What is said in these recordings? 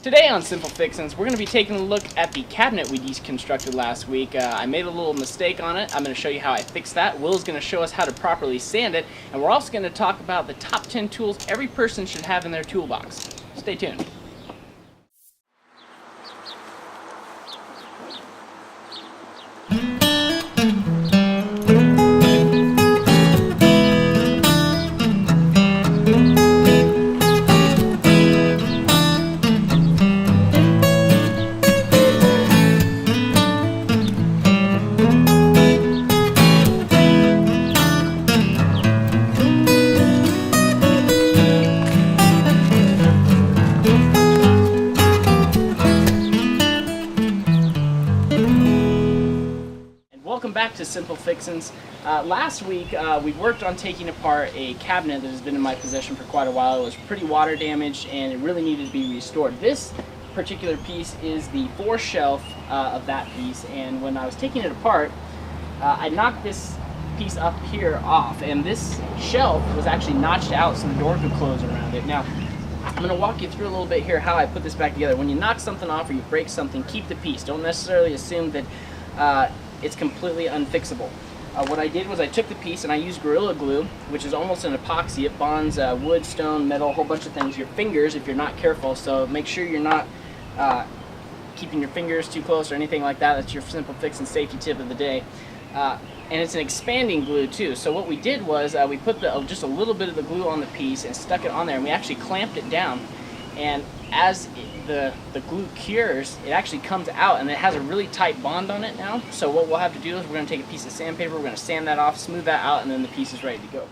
Today on Simple Fixins, we're going to be taking a look at the cabinet we deconstructed last week. I made a little mistake on it. I'm going to show you how I fixed that. Will's going to show us how to properly sand it, and we're also going to talk about the top 10 tools every person should have in their toolbox. Stay tuned. Welcome back to Simple Fixins. Last week we worked on taking apart a cabinet that has been in my possession for quite a while. It was pretty water damaged and it really needed to be restored. This particular piece is the fourth shelf of that piece, and when I was taking it apart I knocked this piece up here off, and this shelf was actually notched out so the door could close around it. Now I'm going to walk you through a little bit here how I put this back together. When you knock something off or you break something, keep the piece. Don't necessarily assume that it's completely unfixable. What I did was I took the piece and I used Gorilla Glue, which is almost an epoxy. It bonds wood, stone, metal, a whole bunch of things. Your fingers, if you're not careful, so make sure you're not keeping your fingers too close or anything like that. That's your Simple Fixin' safety tip of the day. And it's an expanding glue too. So what we did was we put just a little bit of the glue on the piece and stuck it on there, and we actually clamped it down. And as the glue cures, it actually comes out, and it has a really tight bond on it now. So what we'll have to do is we're going to take a piece of sandpaper, we're going to sand that off, smooth that out, and then the piece is ready to go.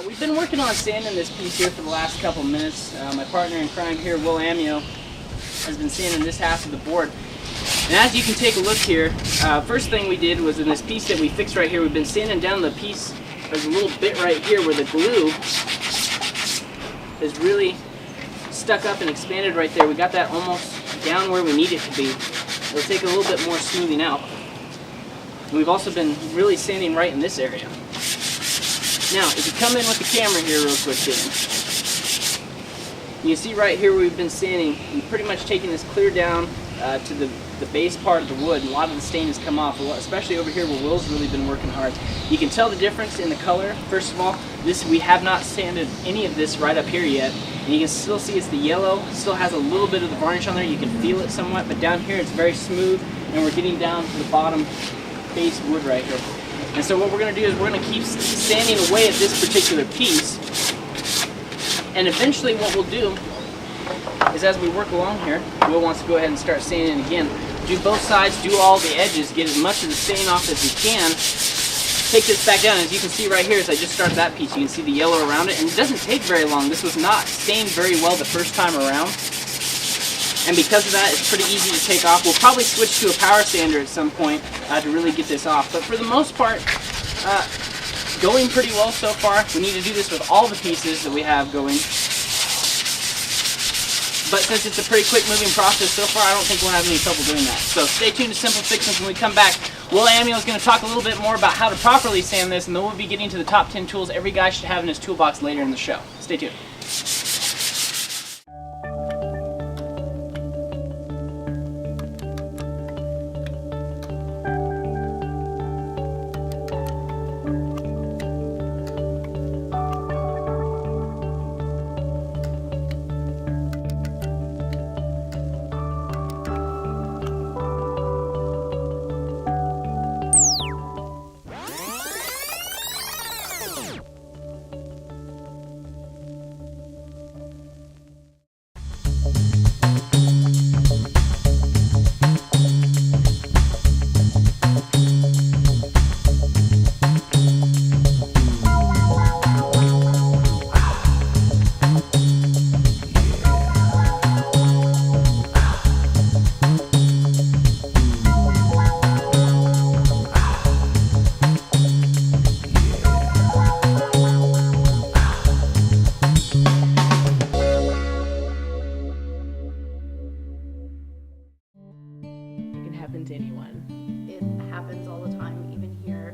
We've been working on sanding this piece here for the last couple minutes. My partner in crime here, Will Amio, has been sanding this half of the board. And as you can take a look here, first thing we did was in this piece that we fixed right here, we've been sanding down the piece. There's a little bit right here where the glue is really stuck up and expanded right there. We got that almost down where we need it to be. It'll take a little bit more smoothing out. And we've also been really sanding right in this area. Now, if you come in with the camera here real quick, you can see right here where we've been sanding, we've pretty much taken this clear down to the base part of the wood, and a lot of the stain has come off, especially over here where Will's really been working hard. You can tell the difference in the color. First of all, we have not sanded any of this right up here yet, and you can still see it's the yellow. It still has a little bit of the varnish on there. You can feel it somewhat, but down here it's very smooth, and we're getting down to the bottom base wood right here. And so what we're going to do is we're going to keep sanding away at this particular piece, and eventually what we'll do is as we work along here, Will wants to go ahead and start sanding again. Do both sides, do all the edges, get as much of the stain off as we can. Take this back down. As you can see right here, as I just started that piece, you can see the yellow around it, and it doesn't take very long. This was not stained very well the first time around, and because of that, it's pretty easy to take off. We'll probably switch to a power sander at some point to really get this off, but for the most part, going pretty well so far. We need to do this with all the pieces that we have going. But since it's a pretty quick moving process so far, I don't think we'll have any trouble doing that. So stay tuned to Simple Fixins. When we come back, Will Amio is going to talk a little bit more about how to properly sand this, and then we'll be getting to the top 10 tools every guy should have in his toolbox later in the show. Stay tuned.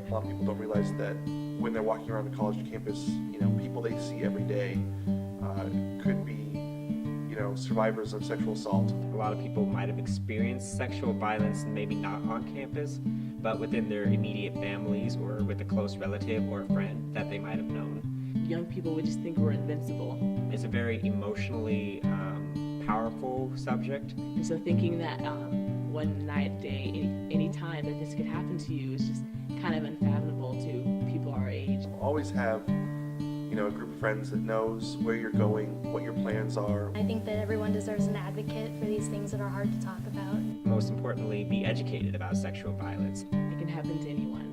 A lot of people don't realize that when they're walking around the college campus, people they see every day could be, survivors of sexual assault. A lot of people might have experienced sexual violence, maybe not on campus, but within their immediate families or with a close relative or friend that they might have known. Young people would just think we're invincible. It's a very emotionally powerful subject. And so thinking that one night, day, any time that this could happen to you is just kind of unfathomable to people our age. Always have a group of friends that knows where you're going, what your plans are. I think that everyone deserves an advocate for these things that are hard to talk about. Most importantly, be educated about sexual violence. It can happen to anyone.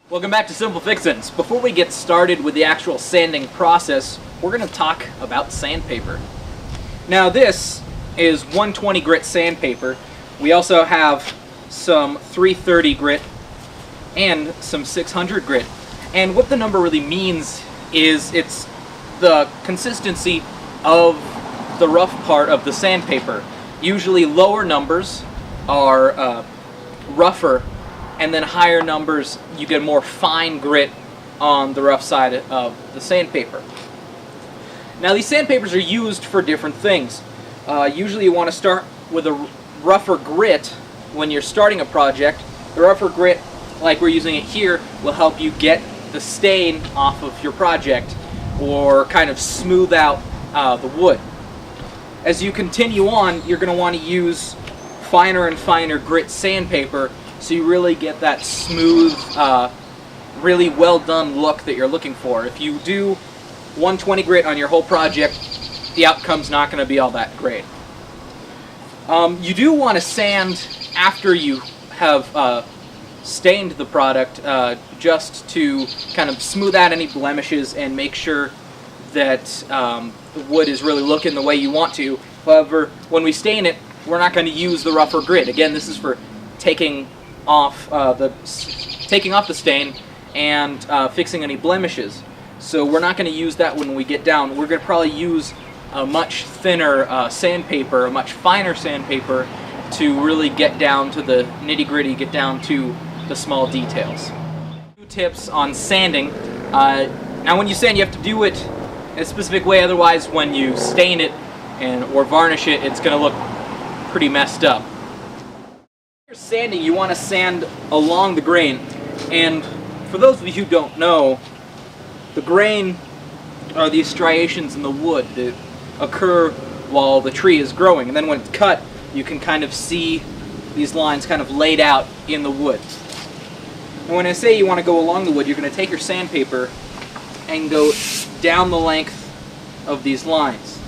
Welcome back to Simple Fixins. Before we get started with the actual sanding process, we're going to talk about sandpaper. Now this is 120 grit sandpaper. We also have some 330 grit and some 600 grit. And what the number really means is it's the consistency of the rough part of the sandpaper. Usually lower numbers are rougher, and then higher numbers you get more fine grit on the rough side of the sandpaper. Now these sandpapers are used for different things. Usually you want to start with a rougher grit when you're starting a project. The rougher grit, like we're using it here, will help you get the stain off of your project or kind of smooth out the wood. As you continue on, you're going to want to use finer and finer grit sandpaper so you really get that smooth, really well done look that you're looking for. If you do 120 grit on your whole project, the outcome's not going to be all that great. You do want to sand after you have stained the product, just to kind of smooth out any blemishes and make sure that the wood is really looking the way you want to. However, when we stain it, we're not going to use the rougher grit. Again, this is for taking off the stain and fixing any blemishes. So we're not going to use that when we get down. We're going to probably use a much thinner sandpaper, a much finer sandpaper, to really get down to the nitty-gritty, get down to the small details. 2 tips on sanding. Now when you sand, you have to do it in a specific way, otherwise when you stain it or varnish it, it's going to look pretty messed up. When you're sanding, you want to sand along the grain, and for those of you who don't know, the grain are these striations in the wood that occur while the tree is growing, and then when it's cut, you can kind of see these lines kind of laid out in the wood. And when I say you want to go along the wood, you're going to take your sandpaper and go down the length of these lines.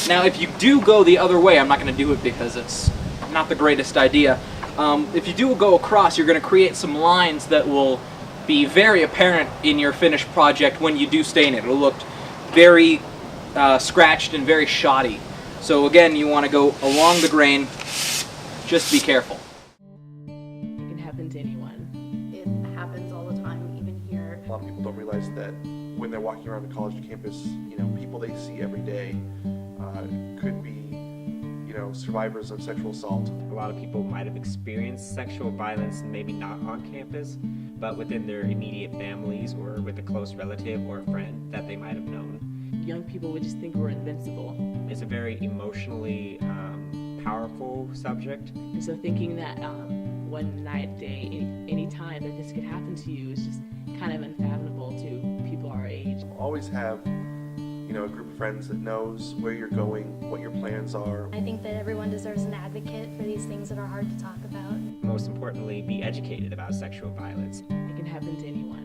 Now if you do go the other way, I'm not going to do it because it's not the greatest idea. If you do go across, you're going to create some lines that will be very apparent in your finished project when you do stain it. It'll look very scratched and very shoddy. So again, you want to go along the grain. Just be careful. It can happen to anyone. It happens all the time, even here. A lot of people don't realize that when they're walking around the college campus, people they see every day could be, survivors of sexual assault. A lot of people might have experienced sexual violence, maybe not on campus, but within their immediate families or with a close relative or friend that they might have known. Young people would just think we're invincible. It's a very emotionally powerful subject. And so thinking that one night, day, any time that this could happen to you is just kind of unfathomable to people our age. Always have a group of friends that knows where you're going, what your plans are. I think that everyone deserves an advocate for these things that are hard to talk about. Most importantly, be educated about sexual violence. It can happen to anyone.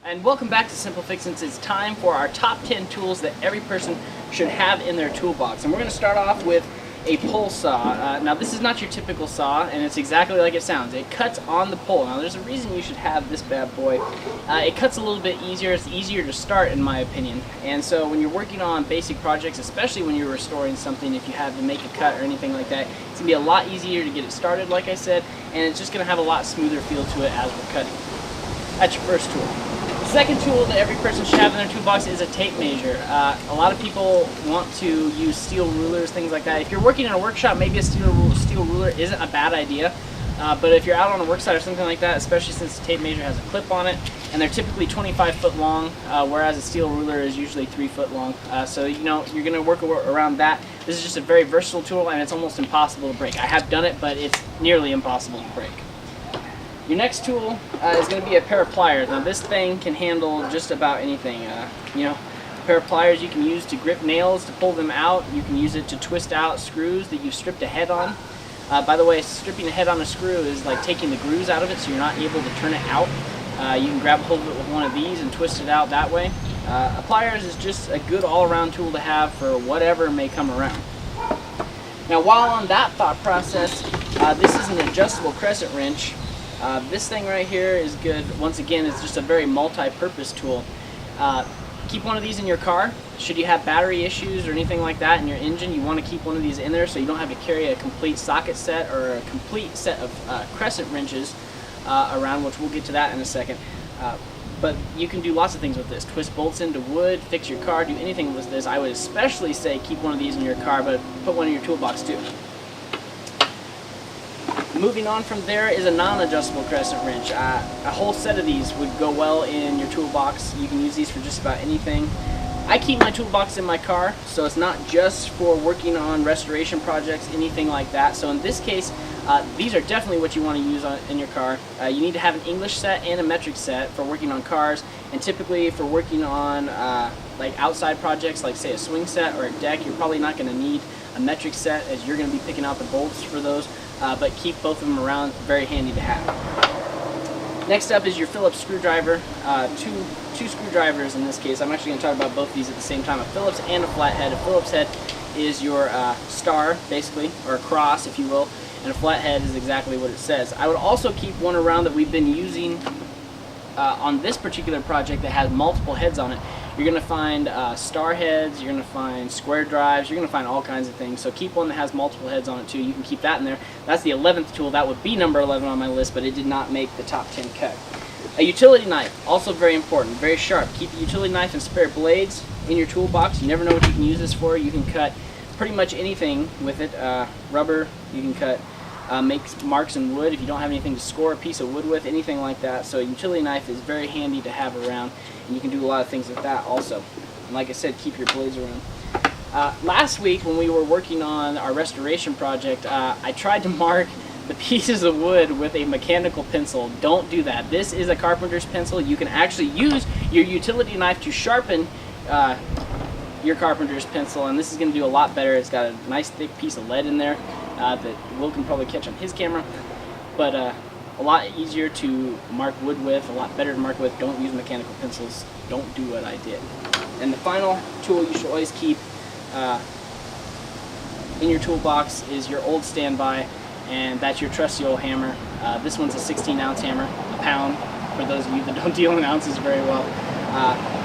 And welcome back to Simple Fixins. It's time for our top 10 tools that every person should have in their toolbox. And we're going to start off with a pole saw. Now this is not your typical saw, and it's exactly like it sounds. It cuts on the pole. Now there's a reason you should have this bad boy. It cuts a little bit easier. It's easier to start, in my opinion. And so when you're working on basic projects, especially when you're restoring something, if you have to make a cut or anything like that, it's going to be a lot easier to get it started, like I said, and it's just going to have a lot smoother feel to it as we're cutting. That's your first tool. Second tool that every person should have in their toolbox is a tape measure. A lot of people want to use steel rulers, things like that. If you're working in a workshop, maybe a steel ruler isn't a bad idea. But if you're out on a work site or something like that, especially since the tape measure has a clip on it, and they're typically 25 foot long, whereas a steel ruler is usually 3 foot long. So you know you're going to work around that. This is just a very versatile tool, and it's almost impossible to break. I have done it, but it's nearly impossible to break. Your next tool is going to be a pair of pliers. Now this thing can handle just about anything. You know, a pair of pliers you can use to grip nails, to pull them out. You can use it to twist out screws that you've stripped a head on. By the way, stripping a head on a screw is like taking the grooves out of it, so you're not able to turn it out. You can grab a hold of it with one of these and twist it out that way. A pliers is just a good all-around tool to have for whatever may come around. Now while on that thought process, this is an adjustable crescent wrench. This thing right here is good. Once again, it's just a very multi-purpose tool. Keep one of these in your car. Should you have battery issues or anything like that in your engine, you want to keep one of these in there so you don't have to carry a complete socket set or a complete set of crescent wrenches around, which we'll get to that in a second. But you can do lots of things with this. Twist bolts into wood, fix your car, do anything with this. I would especially say keep one of these in your car, but put one in your toolbox too. Moving on from there is a non-adjustable crescent wrench. A whole set of these would go well in your toolbox. You can use these for just about anything. I keep my toolbox in my car, so it's not just for working on restoration projects, anything like that. So in this case, these are definitely what you want to use in your car. You need to have an English set and a metric set for working on cars, and typically for working on like outside projects, like say a swing set or a deck, you're probably not going to need a metric set, as you're going to be picking out the bolts for those. But keep both of them around, very handy to have. Next up is your Phillips screwdriver. Two screwdrivers in this case. I'm actually going to talk about both these at the same time, a Phillips and a flathead. A Phillips head is your star, basically, or a cross, if you will, and a flathead is exactly what it says. I would also keep one around that we've been using on this particular project that has multiple heads on it. You're going to find star heads, you're going to find square drives, you're going to find all kinds of things. So keep one that has multiple heads on it too. You can keep that in there. That's the 11th tool. That would be number 11 on my list, but it did not make the top 10 cut. A utility knife, also very important, very sharp. Keep the utility knife and spare blades in your toolbox. You never know what you can use this for. You can cut pretty much anything with it. Rubber, you can cut, make marks in wood if you don't have anything to score a piece of wood with, anything like that. So a utility knife is very handy to have around, and you can do a lot of things with that also. And like I said, keep your blades around. Last week when we were working on our restoration project, I tried to mark the pieces of wood with a mechanical pencil. Don't do that. This is a carpenter's pencil. You can actually use your utility knife to sharpen your carpenter's pencil, and this is going to do a lot better. It's got a nice thick piece of lead in there that Will can probably catch on his camera, but a lot easier to mark wood with, a lot better to mark with. Don't use mechanical pencils. Don't do what I did. And the final tool you should always keep in your toolbox is your old standby, and that's your trusty old hammer. This one's a 16-ounce hammer, a pound, for those of you that don't deal in ounces very well.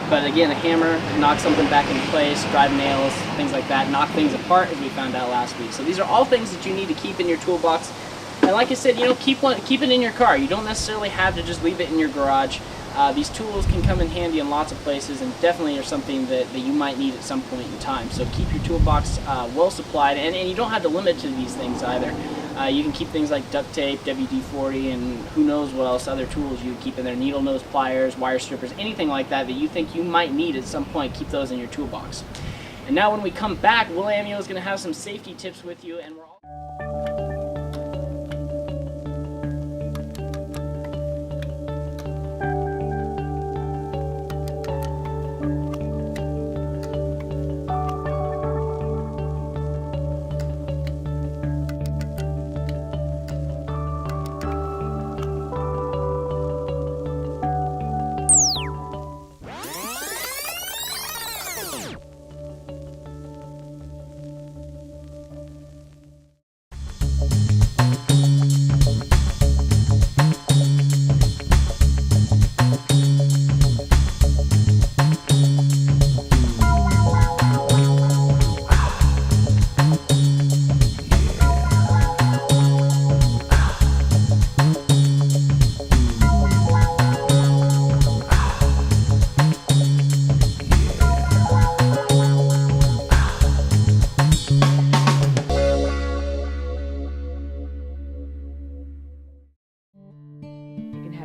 But again, a hammer, knock something back into place, drive nails, things like that, knock things apart, as we found out last week. So these are all things that you need to keep in your toolbox. And like I said, you know, keep it in your car. You don't necessarily have to just leave it in your garage. These tools can come in handy in lots of places, and definitely are something that you might need at some point in time. So keep your toolbox well supplied, and you don't have to limit to these things either. You can keep things like duct tape, WD-40, and who knows what else, other tools you keep in there, needle nose pliers, wire strippers, anything like that that you think you might need at some point. Keep those in your toolbox. And now when we come back, Will Amio is going to have some safety tips with you, and we're all...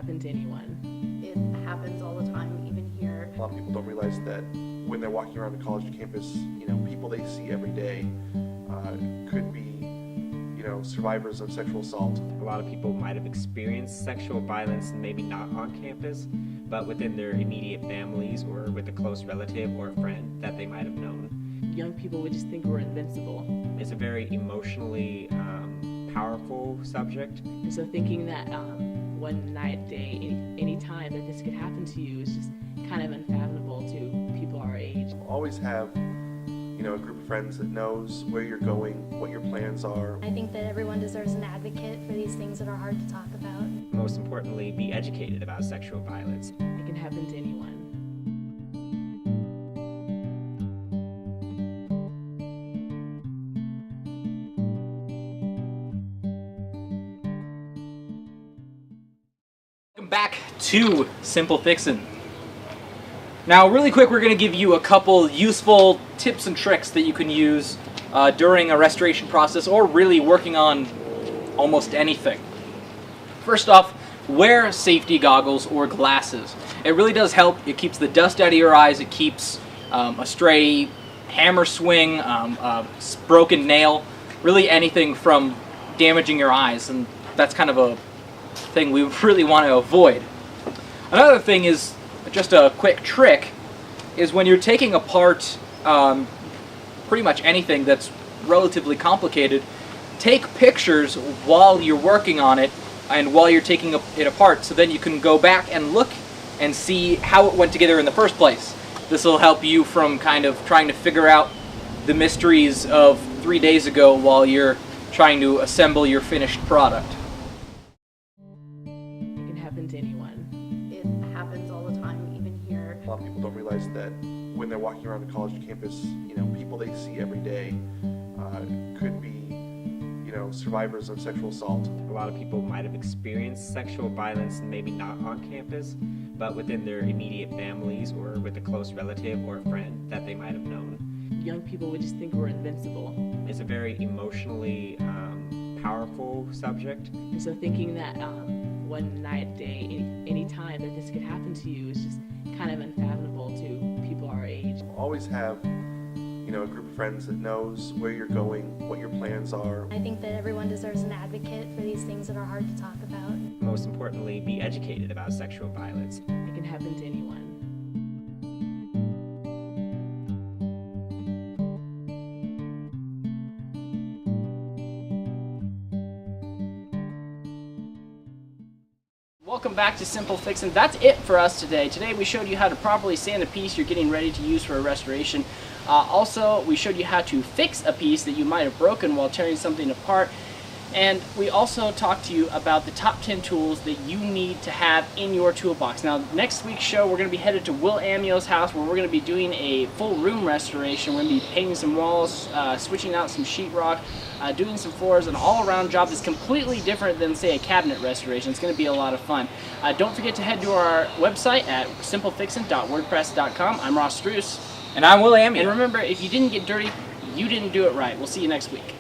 happen to anyone. It happens all the time, even here. A lot of people don't realize that when they're walking around the college campus, people they see every day could be, survivors of sexual assault. A lot of people might have experienced sexual violence, maybe not on campus, but within their immediate families or with a close relative or friend that they might have known. Young people would just think we're invincible. It's a very emotionally powerful subject. And so thinking that one night, day, any time that this could happen to you is just kind of unfathomable to people our age. Always have, a group of friends that knows where you're going, what your plans are. I think that everyone deserves an advocate for these things that are hard to talk about. Most importantly, be educated about sexual violence. It can happen to anyone. Welcome back to Simple Fixin. Now, really quick, we're going to give you a couple useful tips and tricks that you can use during a restoration process or really working on almost anything. First off, wear safety goggles or glasses. It really does help. It keeps the dust out of your eyes. It keeps a stray hammer swing, a broken nail, really anything from damaging your eyes, and that's kind of a thing we really want to avoid. Another thing is just a quick trick is when you're taking apart pretty much anything that's relatively complicated, take pictures while you're working on it and while you're taking it apart, so then you can go back and look and see how it went together in the first place. This will help you from kind of trying to figure out the mysteries of 3 days ago while you're trying to assemble your finished product. It can happen to anyone. It happens all the time, even here. A lot of people don't realize that when they're walking around the college campus, people they see every day could be, survivors of sexual assault. A lot of people might have experienced sexual violence, maybe not on campus, but within their immediate families or with a close relative or friend that they might have known. Young people would just think we're invincible. It's a very emotionally powerful subject. And so thinking that one night, day, any time that this could happen to you is just kind of unfathomable to people our age. Always have, a group of friends that knows where you're going, what your plans are. I think that everyone deserves an advocate for these things that are hard to talk about. Most importantly, be educated about sexual violence. It can happen to anyone. Welcome back to Simple Fixin. That's it for us today. Today we showed you how to properly sand a piece you're getting ready to use for a restoration. Also, we showed you how to fix a piece that you might have broken while tearing something apart. And we also talked to you about the top 10 tools that you need to have in your toolbox. Now, next week's show, we're going to be headed to Will Amio's house where we're going to be doing a full room restoration. We're going to be painting some walls, switching out some sheetrock, doing some floors, an all-around job that's completely different than, say, a cabinet restoration. It's going to be a lot of fun. Don't forget to head to our website at simplefixin.wordpress.com. I'm Ross Struess. And I'm Will Amio. And remember, if you didn't get dirty, you didn't do it right. We'll see you next week.